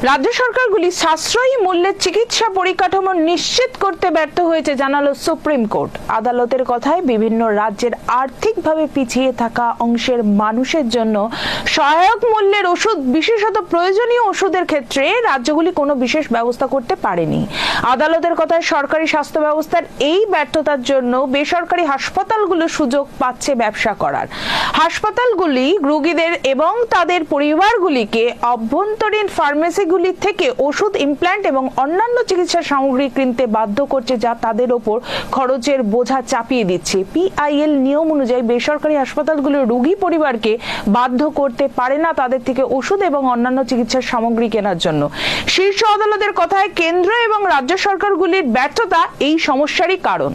রাজ্য সরকারগুলি সাশ্রয়ী মূল্যের চিকিৎসা পরিকাঠামো নিশ্চিত করতে ব্যর্থ হয়েছে জানালো সুপ্রিম কোর্ট। আদালতের কথায় বিভিন্ন রাজ্যের আর্থিকভাবে পিছিয়ে থাকা অংশের মানুষের জন্য সহায়ক মূল্যের ওষুধ, বিশেষত প্রয়োজনীয় ওষুধের ক্ষেত্রে রাজ্যগুলি কোনো বিশেষ ব্যবস্থা করতে পারেনি। আদালতের কথায় সরকারি স্বাস্থ্য ব্যবস্থার এই ব্যর্থতার জন্য বেসরকারি হাসপাতালগুলো সুযোগ পাচ্ছে ব্যবসা করার। হাসপাতালগুলি রোগীদের এবং তাদের পরিবারগুলিকে অভ্যন্তরীণ ফার্মেসি থেকে ওষুধ, ইমপ্ল্যান্ট এবং অন্যান্য চিকিৎসা সামগ্রী কিনতে বাধ্য করছে, যা তাদের ওপর খরচের বোঝা চাপিয়ে দিচ্ছে। পিআইএল নিয়ম অনুযায়ী বেসরকারি হাসপাতালগুলো রোগী পরিবারকে বাধ্য করতে পারে না তাদের থেকে ওষুধ এবং অন্যান্য চিকিৎসা সামগ্রী কেনার জন্য। শীর্ষ আদালতের কথায় কেন্দ্র এবং রাজ্য সরকারগুলির ব্যর্থতা এই সমস্যারই কারণ।